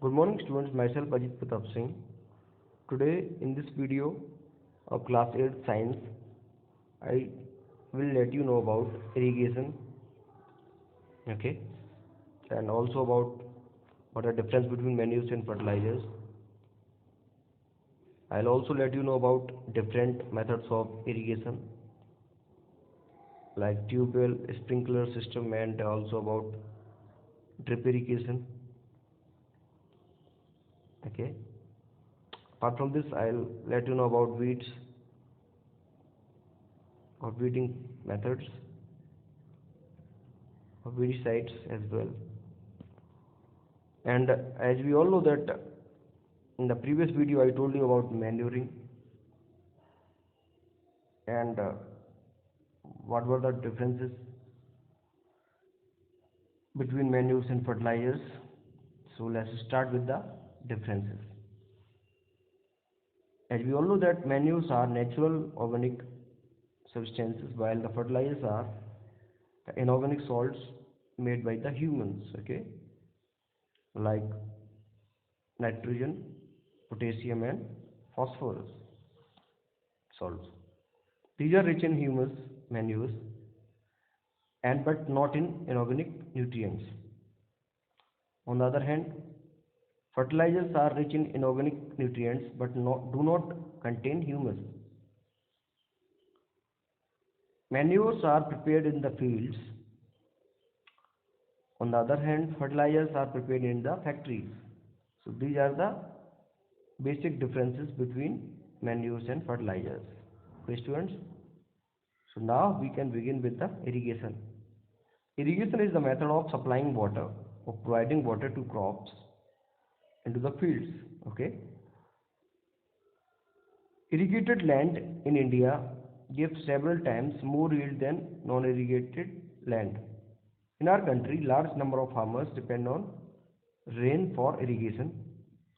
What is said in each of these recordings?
Good morning students, myself Ajit Pratap Singh. Today in this video of class 8 science, I will let you know about irrigation, okay, and also about what are difference between manures and fertilizers. I'll also let you know about different methods of irrigation like tube well, sprinkler system, and also about drip irrigation, okay. Apart from this, I'll let you know about weeds or weeding methods or weedicides as well. And as we all know that in the previous video I told you about manuring and what were the differences between manures and fertilizers. So let's start with the differences. As we all know that manures are natural organic substances while the fertilizers are the inorganic salts made by the humans, okay, like nitrogen, potassium and phosphorus salts. These are rich in humus, manures, and but not in inorganic nutrients. On the other hand, fertilizers are rich in inorganic nutrients but do not contain humus. Manures are prepared in the fields. On the other hand, fertilizers are prepared in the factories. So these are the basic differences between manures and fertilizers. Okay, students? So now we can begin with the irrigation. Irrigation is the method of supplying water or providing water to crops into the fields. Okay. Irrigated land in India gives several times more yield than non-irrigated land. In our country, large number of farmers depend on rain for irrigation.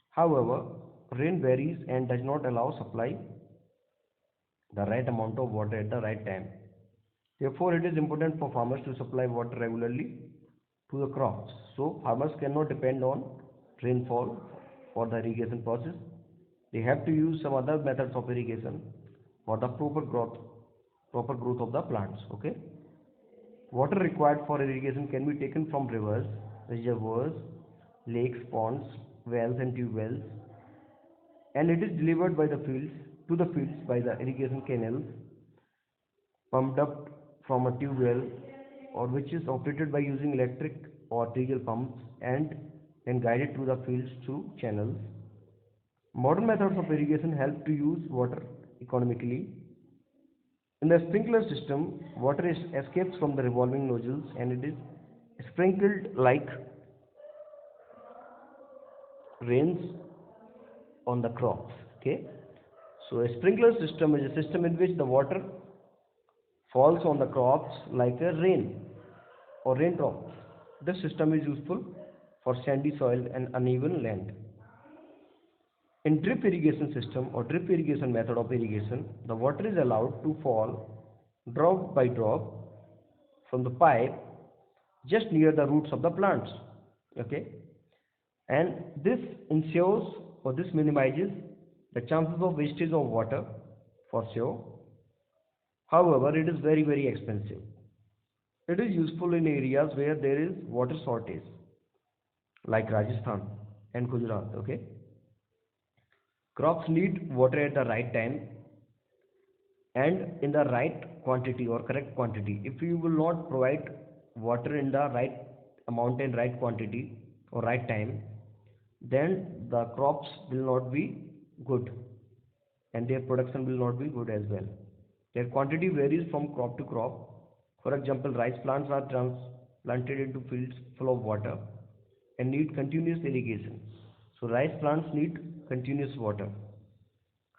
However, rain varies and does not allow supply the right amount of water at the right time. Therefore, it is important for farmers to supply water regularly to the crops. So, farmers cannot depend on rainfall for the irrigation process. They have to use some other methods of irrigation for the proper growth of the plants. Okay. Water required for irrigation can be taken from rivers, reservoirs, lakes, ponds, wells, and tube wells, and it is delivered by the fields to the fields by the irrigation canals pumped up from a tube well or which is operated by using electric or diesel pumps and then guided to the fields through channels. Modern methods of irrigation help to use water economically. In the sprinkler system, water escapes from the revolving nozzles and it is sprinkled like rains on the crops. Okay. So a sprinkler system is a system in which the water falls on the crops like a rain or raindrops. This system is useful for sandy soil and uneven land. In drip irrigation system or drip irrigation method of irrigation, the water is allowed to fall drop by drop from the pipe just near the roots of the plants. Okay, and this ensures or this minimizes the chances of wastage of water for sure. However, it is very expensive. It is useful in areas where there is water shortage like Rajasthan and Gujarat. Okay, crops need water at the right time and in the right quantity or correct quantity. If you will not provide water in the right amount and right quantity or right time, then the crops will not be good and their production will not be good as well. Their quantity varies from crop to crop. For example, rice plants are transplanted into fields full of water and need continuous irrigation. So rice plants need continuous water.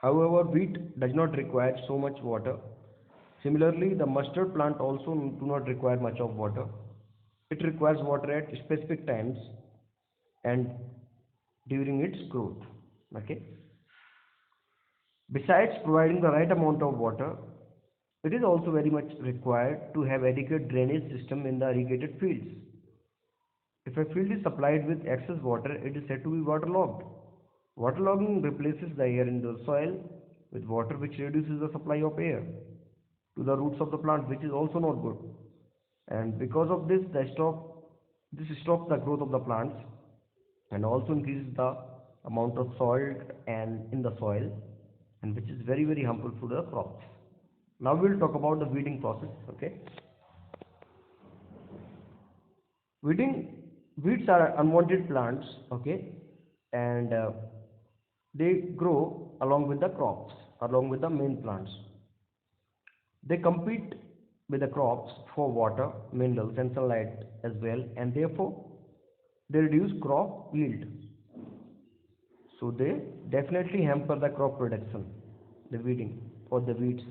However, wheat does not require so much water. Similarly, the mustard plant also do not require much of water. It requires water at specific times and during its growth. Okay. Besides providing the right amount of water, it is also very much required to have adequate drainage system in the irrigated fields. If a field is supplied with excess water, it is said to be waterlogged. Waterlogging replaces the air in the soil with water, which reduces the supply of air to the roots of the plant, which is also not good. And because of this, this stops the growth of the plants and also increases the amount of salt and in the soil, and which is very harmful to the crops. Now we will talk about the weeding process. Okay, weeds are unwanted plants. Okay, and they grow along with the crops, along with the main plants. They compete with the crops for water, minerals, and sunlight as well, and therefore they reduce crop yield. So they definitely hamper the crop production, the weeding or the weeds.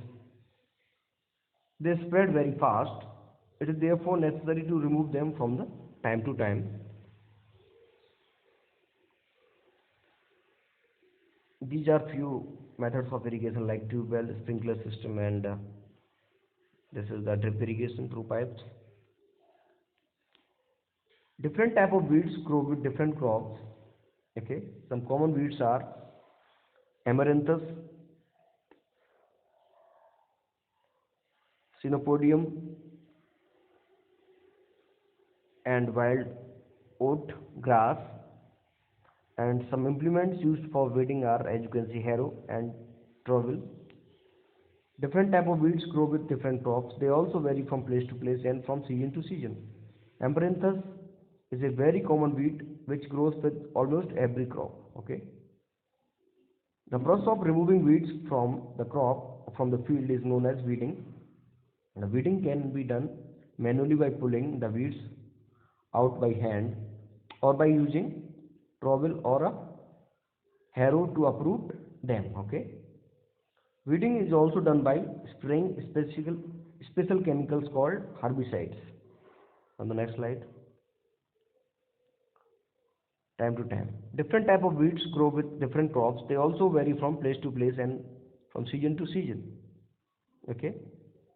They spread very fast. It is therefore necessary to remove them from the time to time. These are few methods of irrigation like tube well, sprinkler system, and this is the drip irrigation through pipes. Different type of weeds grow with different crops. Okay, some common weeds are amaranthus, Chenopodium, and wild oat grass. And some implements used for weeding are, as you can see, harrow and trowel. Different type of weeds grow with different crops. They also vary from place to place and from season to season. Amaranthus is a very common weed which grows with almost every crop. Okay. The process of removing weeds from the crop from the field is known as weeding. The weeding can be done manually by pulling the weeds out by hand or by using trowel or a harrow to uproot them. Okay. Weeding is also done by spraying special chemicals called herbicides. On the next slide. Time to time. Different type of weeds grow with different crops. They also vary from place to place and from season to season. Okay.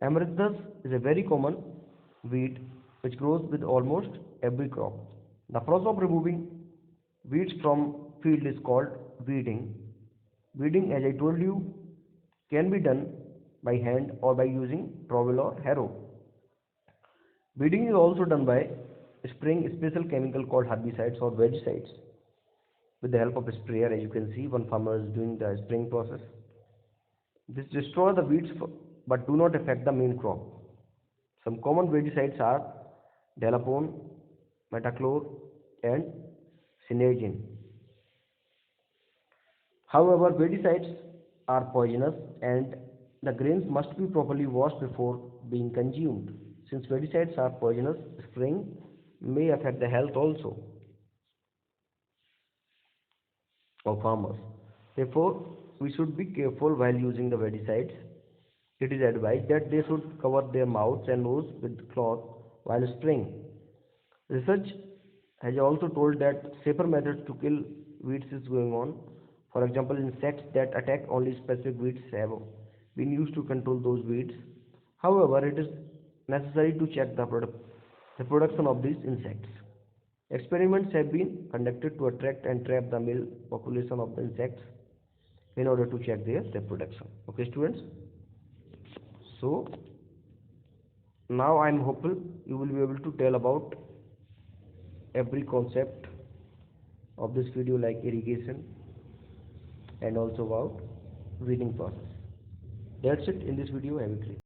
Amaranthus is a very common weed which grows with almost every crop. The process of removing weeds from field is called weeding. Weeding, as I told you, can be done by hand or by using trowel or harrow. Weeding is also done by spraying a special chemical called herbicides or weedicides with the help of a sprayer. As you can see, one farmer is doing the spraying process. This destroys the weeds but do not affect the main crop. Some common weedicides are Dalapone, Metachlor, and Synergin. However, weedicides are poisonous and the grains must be properly washed before being consumed. Since weedicides are poisonous, spraying may affect the health also of farmers. Therefore, we should be careful while using the weedicides. It is advised that they should cover their mouths and nose with cloth while spraying. Research has also told that safer methods to kill weeds is going on. For example, insects that attack only specific weeds have been used to control those weeds. However, it is necessary to check the production of these insects. Experiments have been conducted to attract and trap the male population of the insects in order to check their reproduction. Okay, students. So now I am hopeful you will be able to tell about every concept of this video, like irrigation and also about weeding process. That's it in this video. Have a great